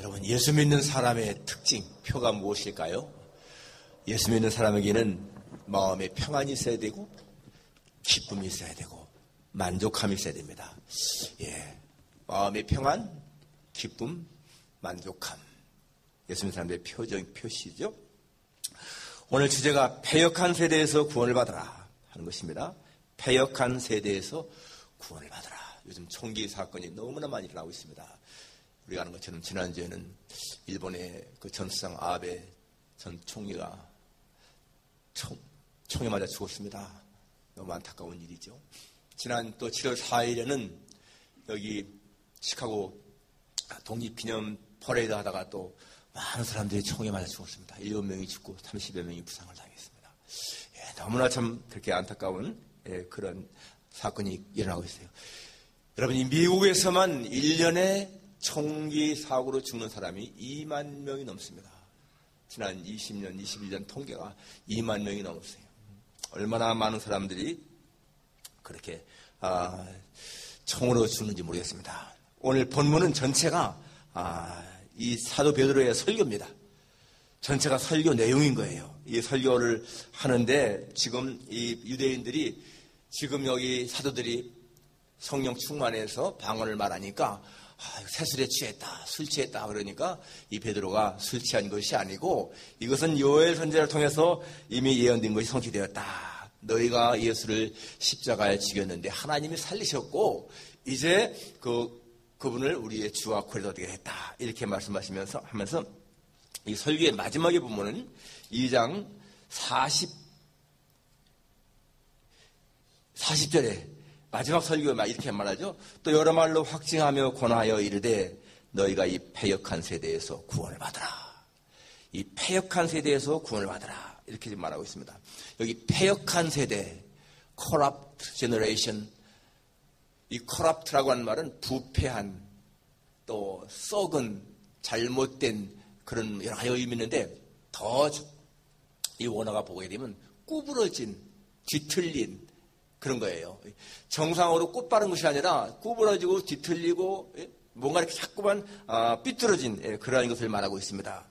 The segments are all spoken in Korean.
여러분, 예수 믿는 사람의 특징, 표가 무엇일까요? 예수 믿는 사람에게는 마음에 평안이 있어야 되고 기쁨이 있어야 되고 만족함이 있어야 됩니다. 마음의 평안, 기쁨, 만족함. 예수 믿는 사람들의 표시죠. 오늘 주제가 패역한 세대에서 구원을 받아라 하는 것입니다. 패역한 세대에서 구원을 받아라. 요즘 총기 사건이 너무나 많이 일어나고 있습니다. 우리가 아는 것처럼 지난주에는 일본의 그 전수상 아베 전 총리가 총에 맞아 죽었습니다. 너무 안타까운 일이죠. 지난 또 7월 4일에는 여기 시카고 독립기념 퍼레이드 하다가 또 많은 사람들이 총에 맞아 죽었습니다. 7명이 죽고 30여 명이 부상을 당했습니다. 너무나 참 그렇게 안타까운 그런 사건이 일어나고 있어요. 여러분, 이 미국에서만 1년에 총기 사고로 죽는 사람이 2만 명이 넘습니다. 지난 20년, 21년 통계가 2만 명이 넘었어요. 얼마나 많은 사람들이 그렇게 총으로 죽는지 모르겠습니다. 오늘 본문은 전체가 이 사도 베드로의 설교입니다. 전체가 설교 내용인 거예요. 이 설교를 하는데 지금 이 유대인들이 지금 여기 사도들이 성령 충만해서 방언을 말하니까 세술에 취했다, 술 취했다 그러니까 이 베드로가 술 취한 것이 아니고 이것은 요엘 선지자를 통해서 이미 예언된 것이 성취되었다. 너희가 예수를 십자가에 죽였는데 하나님이 살리셨고 이제 그분을 우리의 주와 코리도 되게 했다. 이렇게 말씀하시면서 하면서 이 설교의 마지막에 보면은 2장 40절에 마지막 설교에 이렇게 말하죠. 또 여러 말로 확증하며 권하여 이르되 너희가 이 패역한 세대에서 구원을 받으라. 이 패역한 세대에서 구원을 받으라. 이렇게 말하고 있습니다. 여기 패역한 세대, corrupt generation. 이 corrupt라고 하는 말은 부패한, 또 썩은, 잘못된 그런 여러 가지 의미 있는데 더 이 원어가 보게 되면 구부러진, 뒤틀린 그런 거예요. 정상으로 꽃 바른 것이 아니라 구부러지고 뒤틀리고 뭔가 이렇게 자꾸만 삐뚤어진 그러한 것을 말하고 있습니다.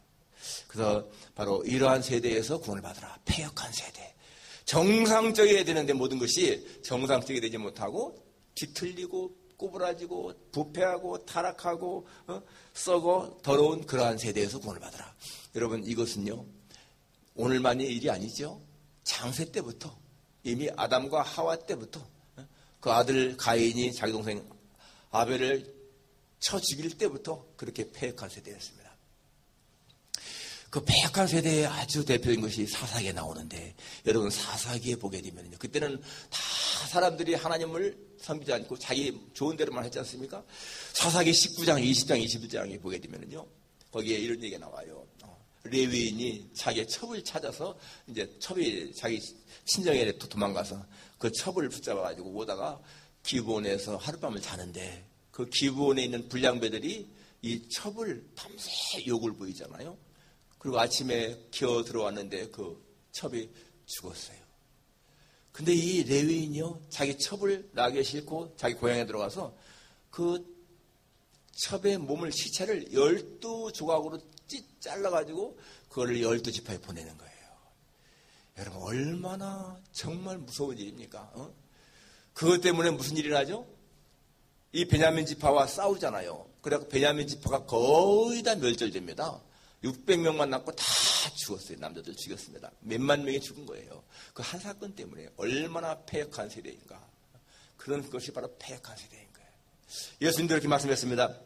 그래서 바로 이러한 세대에서 구원을 받으라. 패역한 세대. 정상적이어야 되는데 모든 것이 정상적이 되지 못하고 뒤틀리고 구부러지고 부패하고 타락하고 썩어 더러운 그러한 세대에서 구원을 받으라. 여러분, 이것은요 오늘만의 일이 아니죠. 창세 때부터 이미 아담과 하와 때부터 그 아들 가인이 자기 동생 아벨을 쳐 죽일 때부터 그렇게 패역한 세대였습니다. 그 패역한 세대의 아주 대표적인 것이 사사기에 나오는데 여러분, 사사기에 보게 되면요, 그때는 다 사람들이 하나님을 섬기지 않고 자기 좋은 대로만 했지 않습니까? 사사기 19장, 20장, 21장에 보게 되면요, 거기에 이런 얘기가 나와요. 레위인이 자기의 첩을 찾아서 이제 첩이 자기 친정에 도망가서 그 첩을 붙잡아가지고 오다가 기브온에서 하룻밤을 자는데 그 기브온에 있는 불량배들이 이 첩을 밤새 욕을 보이잖아요. 그리고 아침에 기어 들어왔는데 그 첩이 죽었어요. 근데 이 레위인이요, 자기 첩을 나귀에 싣고 자기 고향에 들어가서 그 첩의 몸을, 시체를 12조각으로 잘라가지고 그거를 12지파에 보내는 거예요. 여러분, 얼마나 정말 무서운 일입니까? 그것 때문에 무슨 일이 나죠? 이 베냐민 지파와 싸우잖아요. 그래서 베냐민 지파가 거의 다 멸절됩니다. 600명만 남고 다 죽었어요. 남자들 죽였습니다. 몇만 명이 죽은 거예요. 그 한 사건 때문에 얼마나 패역한 세대인가. 그런 것이 바로 패역한 세대인 거예요. 예수님도 이렇게 말씀했습니다.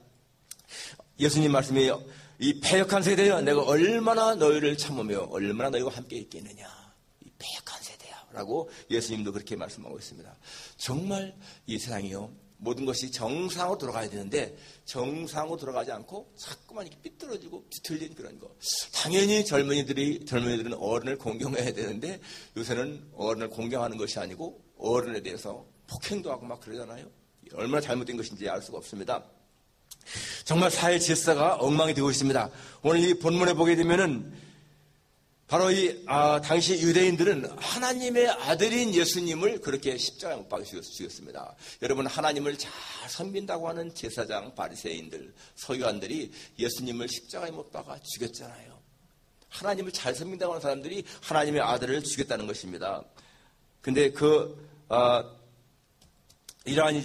예수님 말씀이에요. 이 패역한 세대여, 내가 얼마나 너희를 참으며 얼마나 너희와 함께 있겠느냐. 이 패역한 세대야 라고 예수님도 그렇게 말씀하고 있습니다. 정말 이 세상이요, 모든 것이 정상으로 돌아가야 되는데 정상으로 돌아가지 않고 자꾸만 이렇게 삐뚤어지고 뒤틀린 그런 거. 당연히 젊은이들은 어른을 공경해야 되는데 요새는 어른을 공경하는 것이 아니고 어른에 대해서 폭행도 하고 막 그러잖아요. 얼마나 잘못된 것인지 알 수가 없습니다. 정말 사회 질서가 엉망이 되고 있습니다. 오늘 이 본문에 보게 되면은 바로 당시 유대인들은 하나님의 아들인 예수님을 그렇게 십자가에 못 박아 죽였습니다. 여러분, 하나님을 잘 섬긴다고 하는 제사장, 바리새인들, 서기관들이 예수님을 십자가에 못 박아 죽였잖아요. 하나님을 잘 섬긴다고 하는 사람들이 하나님의 아들을 죽였다는 것입니다. 근데 이러한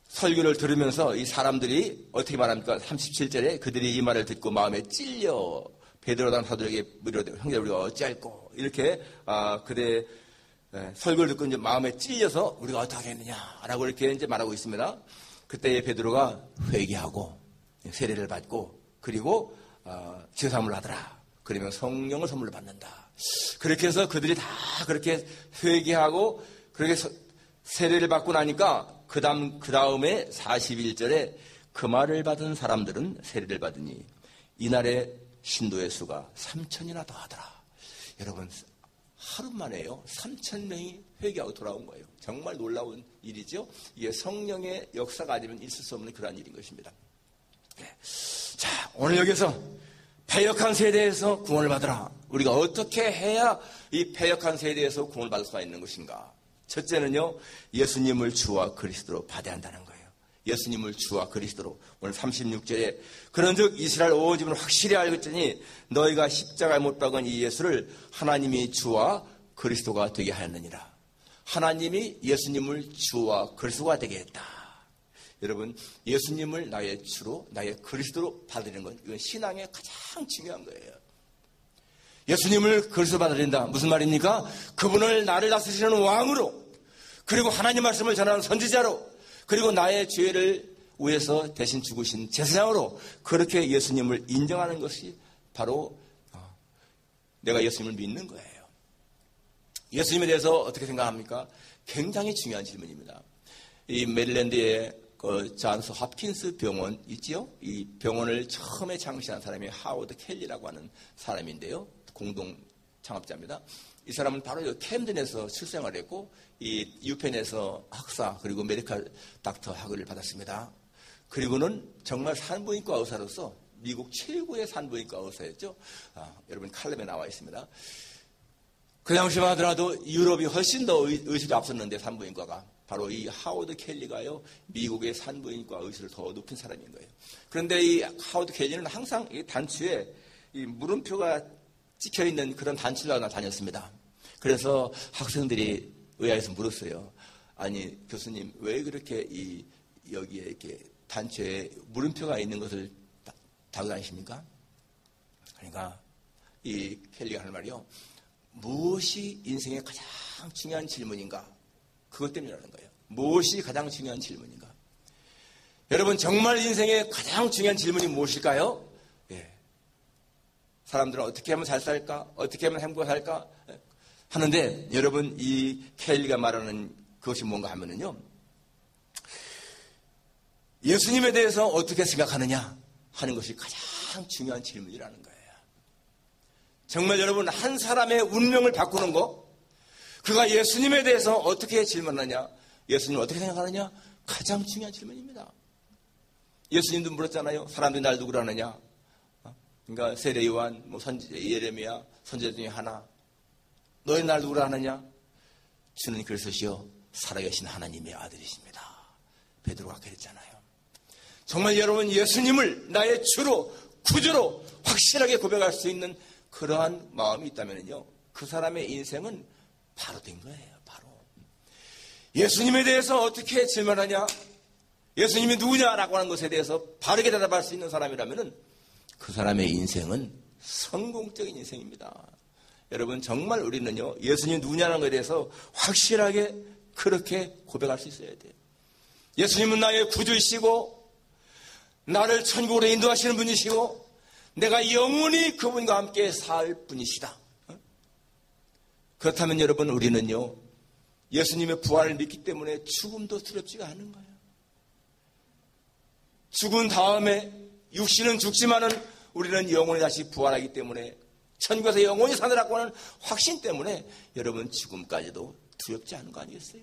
설교를 들으면서 이 사람들이 어떻게 말합니까? 37절에 그들이 이 말을 듣고 마음에 찔려 베드로라는 사도에게 물으되 형제 우리가 어찌할꼬 이렇게 그대 설교를 듣고 이제 마음에 찔려서 우리가 어떻게 하겠느냐라고 이렇게 이제 말하고 있습니다. 그때 베드로가 회개하고 세례를 받고 그리고 제사함을 하더라. 그러면 성령을 선물로 받는다. 그렇게 해서 그들이 다 그렇게 회개하고 그렇게 세례를 받고 나니까 그 다음에 41절에 그 말을 받은 사람들은 세례를 받으니 이날에 신도의 수가 3,000이나 더하더라. 여러분, 하루 만에요 3,000명이 회개하고 돌아온 거예요. 정말 놀라운 일이죠. 이게 성령의 역사가 아니면 있을 수 없는 그러한 일인 것입니다. 자, 오늘 여기서 패역한 세대에서 구원을 받으라. 우리가 어떻게 해야 이 패역한 세대에서 구원을 받을 수가 있는 것인가? 첫째는요, 예수님을 주와 그리스도로 받아야 한다는 거예요. 예수님을 주와 그리스도로. 오늘 36절에 그런즉 이스라엘 온 집은 확실히 알겠더니 너희가 십자가에 못 박은 이 예수를 하나님이 주와 그리스도가 되게 하였느니라. 하나님이 예수님을 주와 그리스도가 되게 했다. 여러분, 예수님을 나의 주로 나의 그리스도로 받으려는 건 이건 신앙의 가장 중요한 거예요. 예수님을 그리스도 받아들인다. 무슨 말입니까? 그분을 나를 다스리는 왕으로, 그리고 하나님 말씀을 전하는 선지자로, 그리고 나의 죄를 위해서 대신 죽으신 제사장으로 그렇게 예수님을 인정하는 것이 바로 내가 예수님을 믿는 거예요. 예수님에 대해서 어떻게 생각합니까? 굉장히 중요한 질문입니다. 이 메릴랜드의 존스 홉킨스 병원 있지요? 이 병원을 처음에 창시한 사람이 하워드 켈리라고 하는 사람인데요. 공동 창업자입니다. 이 사람은 바로 캠든에서 출생을 했고 이 유펜에서 학사 그리고 메디컬 닥터 학위를 받았습니다. 그리고는 정말 산부인과 의사로서 미국 최고의 산부인과 의사였죠. 여러분 칼럼에 나와 있습니다. 그 당시만 하더라도 유럽이 훨씬 더 의술이 앞섰는데 산부인과가 바로 이 하워드 켈리가요 미국의 산부인과 의술을 더 높인 사람인 거예요. 그런데 이 하워드 켈리는 항상 이 단추에 이 물음표가 찍혀있는 그런 단추를 다녔습니다. 그래서 학생들이 의아해서 물었어요. 아니 교수님 왜 그렇게 여기에 이렇게 단추에 물음표가 있는 것을 달고 다니십니까? 그러니까 이 켈리가 하는 말이요. 무엇이 인생의 가장 중요한 질문인가? 그것 때문이라는 거예요. 무엇이 가장 중요한 질문인가? 여러분 정말 인생의 가장 중요한 질문이 무엇일까요? 예. 사람들은 어떻게 하면 잘 살까? 어떻게 하면 행복하게 살까? 하는데 여러분 이 켈리가 말하는 그것이 뭔가 하면은요. 예수님에 대해서 어떻게 생각하느냐 하는 것이 가장 중요한 질문이라는 거예요. 정말 여러분 한 사람의 운명을 바꾸는 거 그가 예수님에 대해서 어떻게 질문하느냐 예수님 어떻게 생각하느냐 가장 중요한 질문입니다. 예수님도 물었잖아요. 사람들이 날 누구라 하느냐 그러니까 세례 요한, 선지자 예레미야 선지자 중에 하나 너희 날 누구라 하느냐 주는 그리스도시요 살아계신 하나님의 아들이십니다. 베드로가 그랬잖아요. 정말 여러분 예수님을 나의 주로 구주로 확실하게 고백할 수 있는 그러한 마음이 있다면요 그 사람의 인생은 바로 된 거예요. 바로 예수님에 대해서 어떻게 질문하냐 예수님이 누구냐라고 하는 것에 대해서 바르게 대답할 수 있는 사람이라면 그 사람의 인생은 성공적인 인생입니다. 여러분 정말 우리는요 예수님이 누구냐는 것에 대해서 확실하게 그렇게 고백할 수 있어야 돼요. 예수님은 나의 구주이시고 나를 천국으로 인도하시는 분이시고 내가 영원히 그분과 함께 살 분이시다. 그렇다면 여러분 우리는요 예수님의 부활을 믿기 때문에 죽음도 두렵지가 않은 거예요. 죽은 다음에 육신은 죽지만은 우리는 영원히 다시 부활하기 때문에 천국에서 영원히 사느라고 하는 확신 때문에 여러분 죽음까지도 두렵지 않은 거 아니겠어요?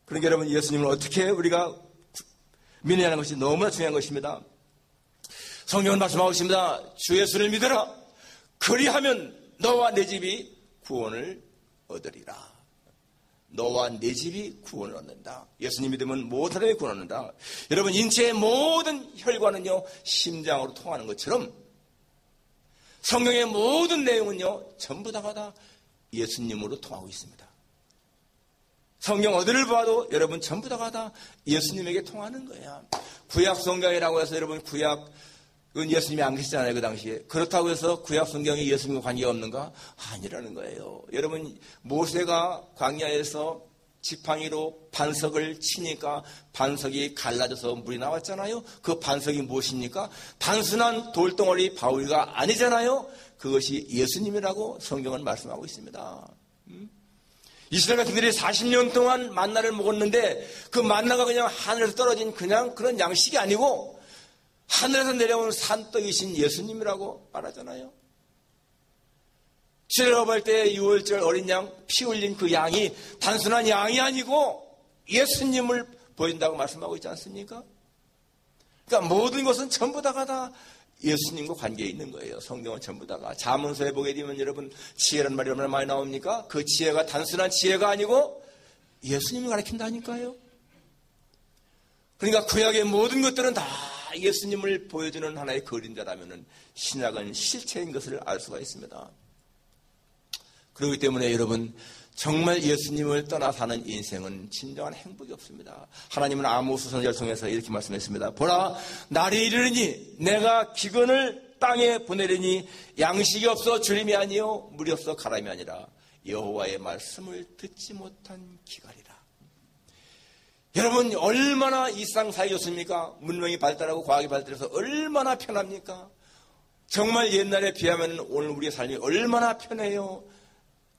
그러니까 여러분 예수님을 어떻게 우리가 믿느냐는 것이 너무나 중요한 것입니다. 성경은 말씀하고 있습니다. 주 예수를 믿어라. 그리하면 너와 내 집이 구원을 얻으리라. 너와 내 집이 구원을 얻는다. 예수님 믿으면 모든 사람이 구원을 얻는다. 여러분, 인체의 모든 혈관은요, 심장으로 통하는 것처럼 성경의 모든 내용은요, 전부 다가 예수님으로 통하고 있습니다. 성경 어디를 봐도 여러분 전부 다가 예수님에게 통하는 거야. 구약 성경이라고 해서 여러분 구약은 예수님이 안 계시잖아요, 그 당시에. 그렇다고 해서 구약 성경이 예수님과 관계가 없는가? 아니라는 거예요. 여러분, 모세가 광야에서 지팡이로 반석을 치니까 반석이 갈라져서 물이 나왔잖아요. 그 반석이 무엇입니까? 단순한 돌덩어리 바위가 아니잖아요. 그것이 예수님이라고 성경은 말씀하고 있습니다. 이스라엘 백성들이 40년 동안 만나를 먹었는데 그 만나가 그냥 하늘에서 떨어진 그냥 그런 양식이 아니고 하늘에서 내려온 산떡이신 예수님이라고 말하잖아요. 칠월할 때 6월절 어린 양 피 흘린 그 양이 단순한 양이 아니고 예수님을 보인다고 말씀하고 있지 않습니까? 그러니까 모든 것은 전부 다가 예수님과 관계에 있는 거예요. 성경은 전부 다가. 잠언서에 보게 되면 여러분 지혜라는 말이 얼마나 많이 나옵니까? 그 지혜가 단순한 지혜가 아니고 예수님을 가리킨다니까요. 그러니까 구약의 모든 것들은 다 예수님을 보여주는 하나의 그림자라면 신약은 실체인 것을 알 수가 있습니다. 그렇기 때문에 여러분 정말 예수님을 떠나 사는 인생은 진정한 행복이 없습니다. 하나님은 아모스 선지자를 통해서 이렇게 말씀했습니다. 보라, 날이 이르리니 내가 기근을 땅에 보내리니 양식이 없어 주림이 아니요 물이 없어 가람이 아니라 여호와의 말씀을 듣지 못한 기갈이라. 여러분 얼마나 일상사회 좋습니까? 문명이 발달하고 과학이 발달해서 얼마나 편합니까? 정말 옛날에 비하면 오늘 우리의 삶이 얼마나 편해요.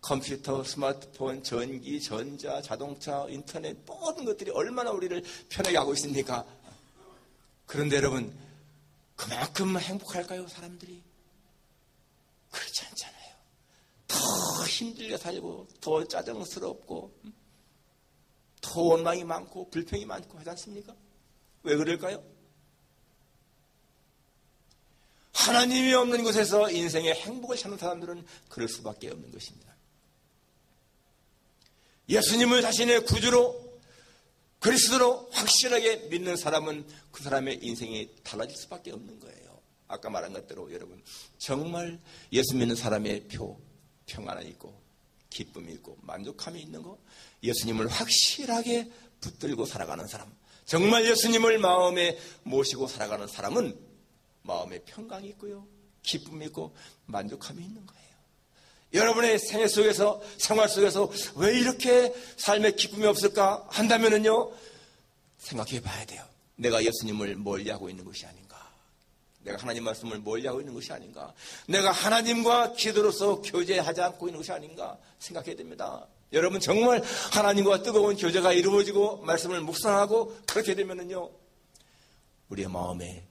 컴퓨터, 스마트폰, 전기, 전자, 자동차, 인터넷 모든 것들이 얼마나 우리를 편하게 하고 있습니까? 그런데 여러분 그만큼 행복할까요, 사람들이? 그렇지 않잖아요. 더 힘들게 살고 더 짜증스럽고 더 원망이 많고 불평이 많고 하지 않습니까? 왜 그럴까요? 하나님이 없는 곳에서 인생의 행복을 찾는 사람들은 그럴 수밖에 없는 것입니다. 예수님을 자신의 구주로 그리스도로 확실하게 믿는 사람은 그 사람의 인생이 달라질 수밖에 없는 거예요. 아까 말한 것대로 여러분 정말 예수 믿는 사람의 평안이 있고 기쁨이 있고 만족함이 있는 거, 예수님을 확실하게 붙들고 살아가는 사람, 정말 예수님을 마음에 모시고 살아가는 사람은 마음에 평강이 있고요 기쁨이 있고 만족함이 있는 거예요. 여러분의 생애 속에서 생활 속에서 왜 이렇게 삶에 기쁨이 없을까 한다면은요, 생각해 봐야 돼요. 내가 예수님을 멀리하고 있는 것이 아닌가, 내가 하나님 말씀을 멀리하고 있는 것이 아닌가, 내가 하나님과 기도로서 교제하지 않고 있는 것이 아닌가 생각해야 됩니다. 여러분 정말 하나님과 뜨거운 교제가 이루어지고 말씀을 묵상하고 그렇게 되면은요, 우리의 마음에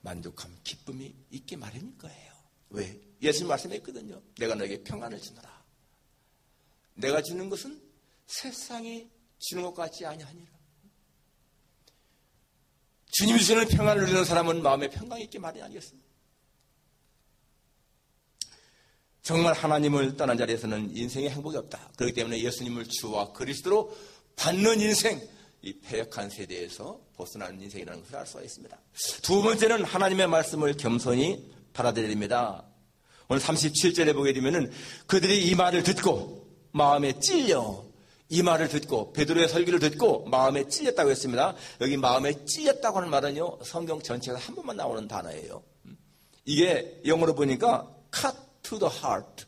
만족함, 기쁨이 있게 마련일 거예요. 왜? 예수님 말씀했거든요. 내가 너에게 평안을 주노라. 내가 주는 것은 세상이 주는 것 같지 아니하니라. 주님이 주시는 평안을 누리는 사람은 마음에 평강이 있게 마련이 아니겠습니까? 정말 하나님을 떠난 자리에서는 인생에 행복이 없다. 그렇기 때문에 예수님을 주와 그리스도로 받는 인생, 이 패역한 세대에서 벗어나는 인생이라는 것을 알 수가 있습니다. 두 번째는 하나님의 말씀을 겸손히 받아들입니다. 오늘 37절에 보게 되면은 그들이 이 말을 듣고 마음에 찔려, 이 말을 듣고 베드로의 설교를 듣고 마음에 찔렸다고 했습니다. 여기 마음에 찔렸다고 하는 말은요, 성경 전체에서 한 번만 나오는 단어예요. 이게 영어로 보니까 cut to the heart,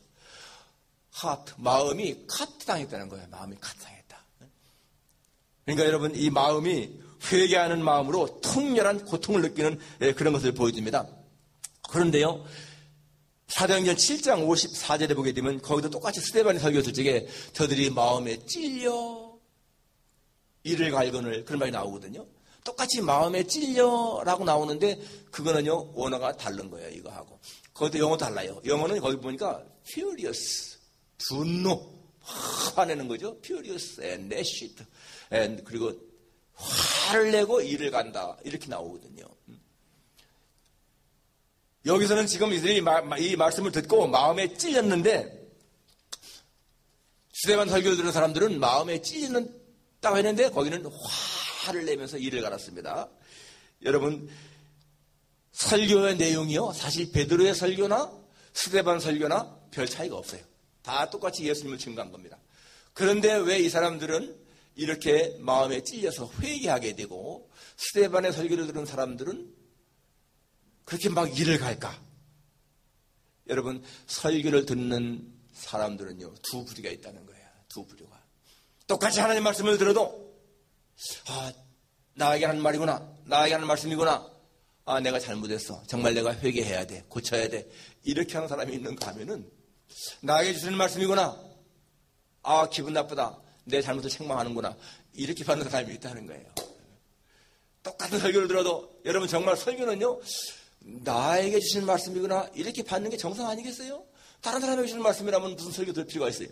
마음이 cut 당했다는 거예요. 마음이 cut 당했다. 그러니까 여러분 이 마음이 회개하는 마음으로 통렬한 고통을 느끼는 그런 것을 보여줍니다. 그런데요, 사도행전 7장 54절에 보게 되면 거기도 똑같이 스데반이 설교했을 적에 저들이 마음에 찔려 이를 갈거늘 그런 말이 나오거든요. 똑같이 마음에 찔려라고 나오는데 그거는요 원어가 다른 거예요. 이거하고 거기도 영어 달라요. 영어는 거기 보니까 furious, 분노, 화내는 거죠. furious and lashed, and 그리고 화를 내고 이를 간다 이렇게 나오거든요. 여기서는 지금 이들이 이 말씀을 듣고 마음에 찔렸는데, 스데반 설교를 들은 사람들은 마음에 찔린다고 했는데 거기는 화를 내면서 이를 갈았습니다. 여러분, 설교의 내용이요, 사실 베드로의 설교나 스데반 설교나 별 차이가 없어요. 다 똑같이 예수님을 증거한 겁니다. 그런데 왜 이 사람들은 이렇게 마음에 찔려서 회개하게 되고 스데반의 설교를 들은 사람들은 그렇게 막 이를 갈까? 여러분, 설교를 듣는 사람들은요, 두 부류가 있다는 거예요. 두 부류가. 똑같이 하나님 말씀을 들어도 나에게 하는 말이구나, 나에게 하는 말씀이구나, 내가 잘못했어, 정말 내가 회개해야 돼, 고쳐야 돼, 이렇게 하는 사람이 있는가 하면은 나에게 주시는 말씀이구나, 기분 나쁘다, 내 잘못을 책망하는구나, 이렇게 받는 사람이 있다는 거예요. 똑같은 설교를 들어도 여러분, 정말 설교는요, 나에게 주시는 말씀이구나 이렇게 받는 게 정상 아니겠어요? 다른 사람에게 주시는 말씀이라면 무슨 설교 들을 필요가 있어요?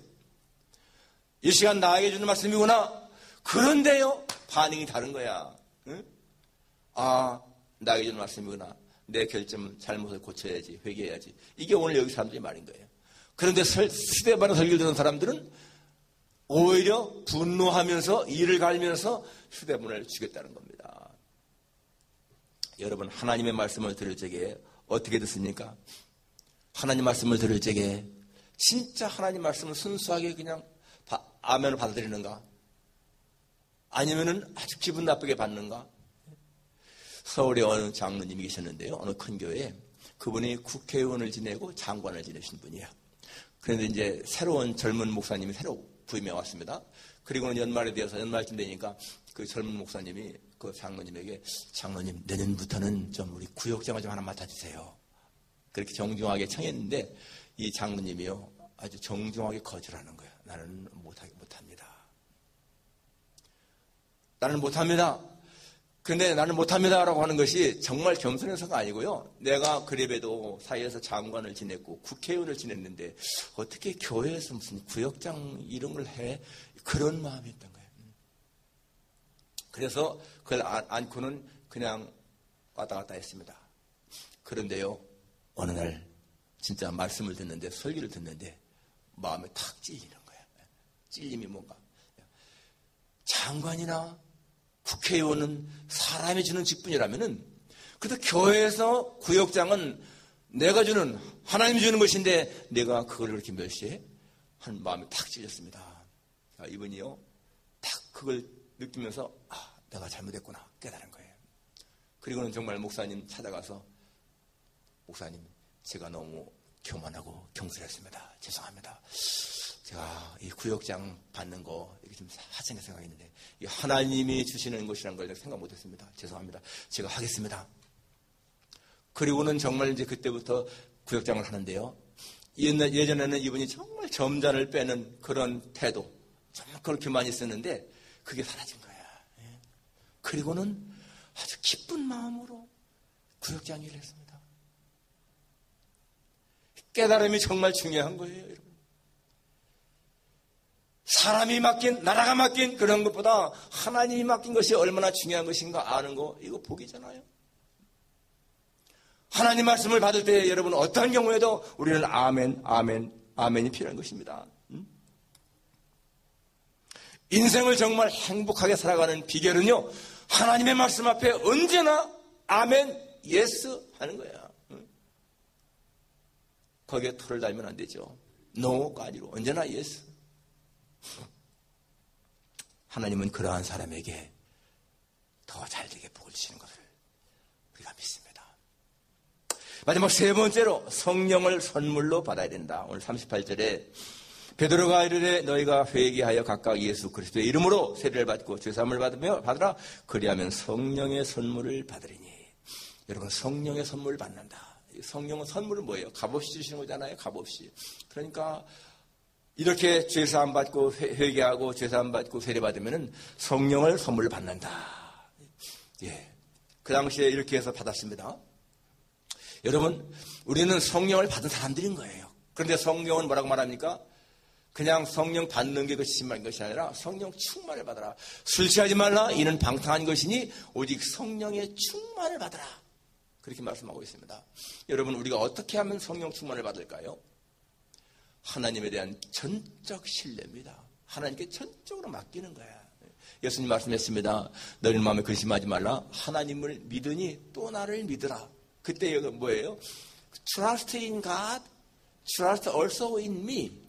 이 시간 나에게 주는 말씀이구나. 그런데요, 반응이 다른 거야. 응? 나에게 주는 말씀이구나, 내 결점, 잘못을 고쳐야지, 회개해야지. 이게 오늘 여기 사람들이 말인 거예요. 그런데 스데반의 설교를 듣는 사람들은 오히려 분노하면서 이를 갈면서 스데반을 죽였다는 겁니다. 여러분, 하나님의 말씀을 들을 적에 어떻게 듣습니까? 하나님 말씀을 들을 적에 진짜 하나님 말씀을 순수하게 그냥 아멘을 받아들이는가? 아니면은 아주 기분 나쁘게 받는가? 서울에 어느 장로님이 계셨는데요, 어느 큰 교회에. 그분이 국회의원을 지내고 장관을 지내신 분이에요. 그런데 이제 새로운 젊은 목사님이 새로 부임해 왔습니다. 그리고는 연말에 되어서 연말쯤 되니까 그 젊은 목사님이 그 장로님에게, 장로님, 내년부터는 좀 우리 구역장을 좀 하나 맡아주세요, 그렇게 정중하게 청했는데 이 장로님이요, 아주 정중하게 거절하는 거예요. 나는 못합니다. 나는 못합니다. 근데 나는 못합니다라고 하는 것이 정말 겸손해서가 아니고요, 내가 그래봬도 사회에서 장관을 지냈고 국회의원을 지냈는데 어떻게 교회에서 무슨 구역장 이런 걸 해? 그런 마음이 있던 거예요. 그래서 그걸 안고는 그냥 왔다 갔다 했습니다. 그런데요, 어느 날 진짜 말씀을 듣는데, 설교를 듣는데 마음에 탁 찔리는 거예요. 찔림이 뭔가, 장관이나 국회의원은 사람이 주는 직분이라면은, 그래도 교회에서 구역장은 내가 주는, 하나님이 주는 것인데 내가 그걸 그렇게 멸시해? 하는 마음이 탁 찔렸습니다. 이분이요, 탁 그걸 느끼면서 내가 잘못했구나 깨달은 거예요. 그리고는 정말 목사님 찾아가서, 목사님, 제가 너무 교만하고 경솔했습니다. 죄송합니다. 제가 이 구역장 받는 거 이게 좀 하찮게 생각했는데 이 하나님이 주시는 것이라는 걸 생각 못했습니다. 죄송합니다. 제가 하겠습니다. 그리고는 정말 이제 그때부터 구역장을 하는데요, 예전에는 이분이 정말 점잔을 빼는 그런 태도, 정말 그렇게 많이 썼는데 그게 사라진 거야. 그리고는 아주 기쁜 마음으로 구역장 일을 했습니다. 깨달음이 정말 중요한 거예요, 여러분. 사람이 맡긴, 나라가 맡긴 그런 것보다 하나님이 맡긴 것이 얼마나 중요한 것인가 아는 거, 이거 복이잖아요. 하나님 말씀을 받을 때 여러분, 어떤 경우에도 우리는 아멘이 필요한 것입니다. 인생을 정말 행복하게 살아가는 비결은요, 하나님의 말씀 앞에 언제나 아멘, 예스 하는 거야. 거기에 털을 달면 안 되죠. 노가 아니고 언제나 예스. 하나님은 그러한 사람에게 더 잘되게 복을 주시는 것을 우리가 믿습니다. 마지막 세 번째로, 성령을 선물로 받아야 된다. 오늘 38절에 베드로가 이르되 너희가 회개하여 각각 예수 그리스도의 이름으로 세례를 받고 죄사함을 받으라. 그리하면 성령의 선물을 받으리니. 여러분, 성령의 선물을 받는다. 성령은 선물은 뭐예요? 값없이 주시는 거잖아요. 값없이. 그러니까 이렇게 죄사함 받고 회개하고 죄사함 받고 세례 받으면은 성령을 선물로 받는다. 예. 그 당시에 이렇게 해서 받았습니다. 여러분, 우리는 성령을 받은 사람들인 거예요. 그런데 성령은 뭐라고 말합니까? 그냥 성령 받는 게 그것이 심한 것이 아니라 성령 충만을 받아라. 술 취하지 말라. 이는 방탕한 것이니 오직 성령의 충만을 받아라. 그렇게 말씀하고 있습니다. 여러분, 우리가 어떻게 하면 성령 충만을 받을까요? 하나님에 대한 전적 신뢰입니다. 하나님께 전적으로 맡기는 거야. 예수님 말씀했습니다. 너희 마음에 근심하지 말라. 하나님을 믿으니 또 나를 믿으라. 그때 이거 뭐예요? Trust in God, trust also in me.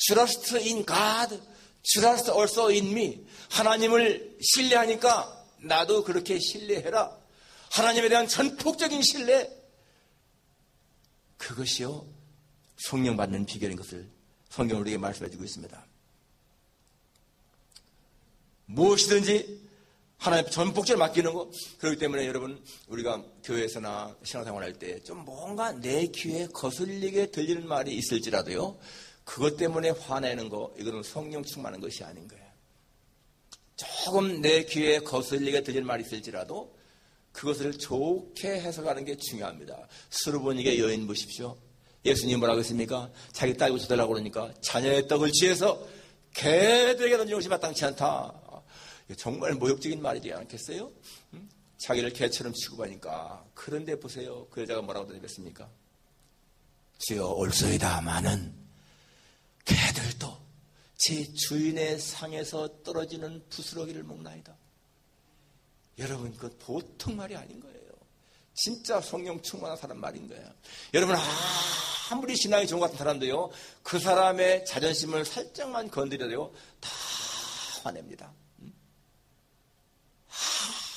Trust in God, trust also in me. 하나님을 신뢰하니까 나도 그렇게 신뢰해라. 하나님에 대한 전폭적인 신뢰. 그것이요, 성령 받는 비결인 것을 성경은 우리에게 말씀해 주고 있습니다. 무엇이든지 하나님 전폭적으로 맡기는 거. 그렇기 때문에 여러분, 우리가 교회에서나 신앙생활할 때 좀 뭔가 내 귀에 거슬리게 들리는 말이 있을지라도요, 그것 때문에 화내는 거, 이거는 성령 충만한 것이 아닌 거예요. 조금 내 귀에 거슬리게 들리는 말이 있을지라도 그것을 좋게 해석하는 게 중요합니다. 수르보니게 여인 보십시오. 예수님 뭐라고 했습니까? 자기 딸 고쳐달라고 그러니까 자녀의 떡을 취해서 개들에게 던지는 것이 마땅치 않다. 정말 모욕적인 말이지 않겠어요? 자기를 개처럼 취급하니까. 그런데 보세요. 그 여자가 뭐라고 대답했습니까? 주여 올소이다마는 개들도 제 주인의 상에서 떨어지는 부스러기를 먹나이다. 여러분, 그건 보통 말이 아닌 거예요. 진짜 성령 충만한 사람 말인 거예요. 여러분, 아무리 신앙이 좋은 것 같은 사람도요, 그 사람의 자존심을 살짝만 건드려도요, 다 화냅니다.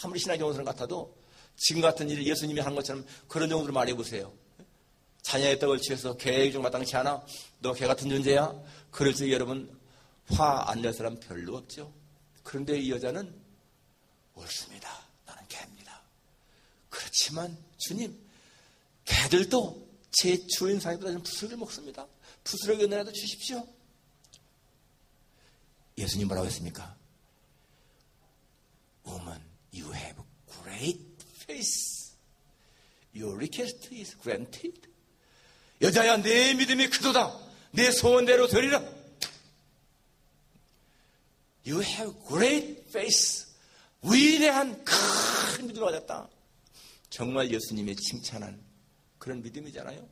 아무리 신앙이 좋은 사람 같아도 지금 같은 일을 예수님이 한 것처럼 그런 정도로 말해보세요. 자녀의 떡을 취해서 개에게 좀 마땅치 않아? 너 개 같은 존재야? 그럴 때 여러분, 화 안 낼 사람 별로 없죠. 그런데 이 여자는 옳습니다. 나는 개입니다. 그렇지만 주님, 개들도 제 주인 상에보다 부스러기를 먹습니다. 부스러기 은혜라도 주십시오. 예수님 뭐라고 했습니까? Woman, you have great faith. Your request is granted. 여자야, 내 믿음이 크도다. 내 소원대로 되리라. You have great faith. 위대한 큰 믿음을 가졌다. 정말 예수님이 칭찬한 그런 믿음이잖아요.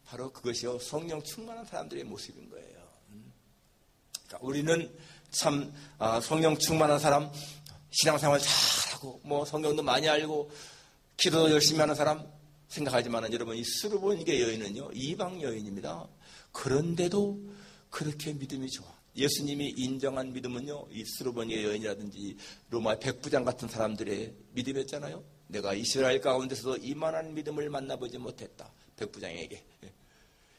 바로 그것이요, 성령 충만한 사람들의 모습인 거예요. 그러니까 우리는 참 성령 충만한 사람, 신앙생활 잘하고 뭐 성경도 많이 알고 기도도 열심히 하는 사람 생각하지만, 여러분, 이 수르보니게 여인은요, 이방 여인입니다. 그런데도 그렇게 믿음이 좋아. 예수님이 인정한 믿음은요, 이 수르보니게 여인이라든지 로마 백부장 같은 사람들의 믿음이었잖아요. 내가 이스라엘 가운데서도 이만한 믿음을 만나보지 못했다. 백부장에게.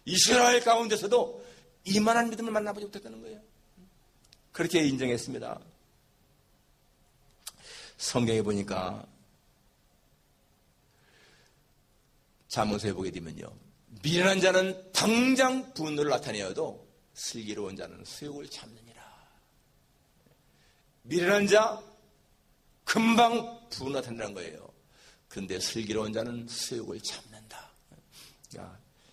이스라엘 가운데서도 이만한 믿음을 만나보지 못했다는 거예요. 그렇게 인정했습니다. 성경에 보니까 잠언서에 보게 되면요, 미련한 자는 당장 분노를 나타내어도 슬기로운 자는 수욕을 참느니라. 미련한 자 금방 분노 나타낸다는 거예요. 그런데 슬기로운 자는 수욕을 참는다.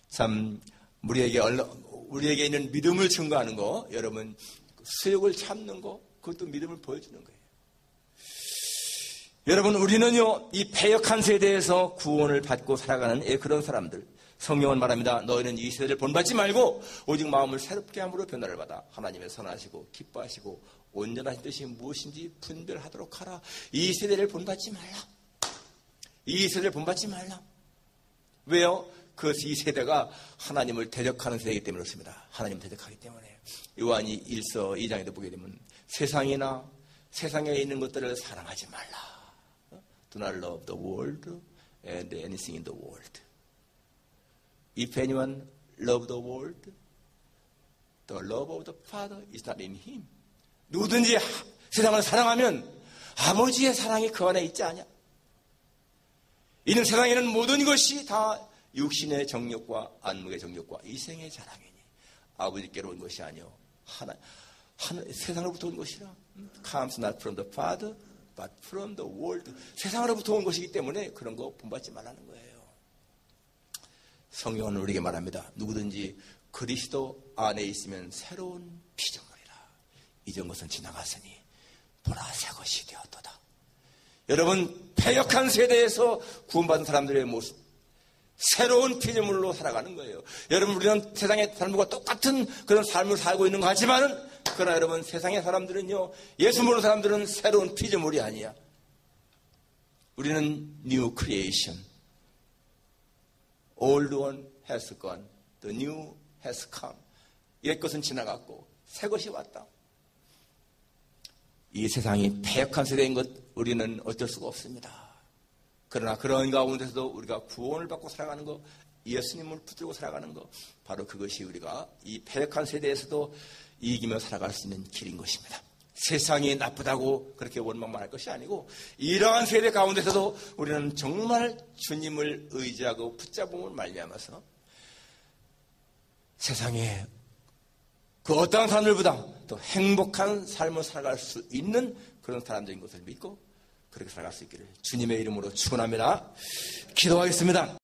참 우리에게 있는 믿음을 증거하는 거, 여러분, 수욕을 참는 거, 그것도 믿음을 보여주는 거예요. 여러분, 우리는요, 이 패역한 세대에서 구원을 받고 살아가는 그런 사람들. 성경은 말합니다. 너희는 이 세대를 본받지 말고 오직 마음을 새롭게 함으로 변화를 받아 하나님의 선하시고 기뻐하시고 온전하신 뜻이 무엇인지 분별하도록 하라. 이 세대를 본받지 말라. 이 세대를 본받지 말라. 왜요? 이 세대가 하나님을 대적하는 세대이기 때문에 그렇습니다. 하나님을 대적하기 때문에. 요한이 1서 2장에도 보게 되면 세상이나 세상에 있는 것들을 사랑하지 말라. Do not love the world and anything in the world. If anyone love the world, the love of the Father is not in him. 누구든지 세상을 사랑하면 아버지의 사랑이 그 안에 있지 않냐. 이는 세상에는 모든 것이 다 육신의 정욕과 안목의 정욕과 이생의 자랑이니 아버지께로 온 것이 아니요 세상으로부터 온 것이라. Comes not from the Father, but from the world. 세상으로부터 온 것이기 때문에 그런 거 본받지 말라는 거예요. 성경은 우리에게 말합니다. 누구든지 그리스도 안에 있으면 새로운 피조물이라. 이전 것은 지나갔으니 보라 새 것이 되었도다. 여러분, 패역한 세대에서 구원받은 사람들의 모습, 새로운 피조물로 살아가는 거예요. 여러분, 우리는 세상의 사람들과 똑같은 그런 삶을 살고 있는 것 같지만은, 그러나 여러분, 세상의 사람들은요, 예수 모르는 사람들은 새로운 피조물이 아니야. 우리는 new creation. Old one has gone. The new has come. 옛 것은 지나갔고 새 것이 왔다. 이 세상이 패역한 세대인 것 우리는 어쩔 수가 없습니다. 그러나 그런 가운데서도 우리가 구원을 받고 살아가는 것, 예수님을 붙들고 살아가는 것, 바로 그것이 우리가 이 패역한 세대에서도 이기며 살아갈 수 있는 길인 것입니다. 세상이 나쁘다고 그렇게 원망만 할 것이 아니고, 이러한 세대 가운데서도 우리는 정말 주님을 의지하고 붙잡음을 말미암아서 세상에 그 어떠한 사람들보다 더 행복한 삶을 살아갈 수 있는 그런 사람들인 것을 믿고 그렇게 살아갈 수 있기를 주님의 이름으로 축원합니다. 기도하겠습니다.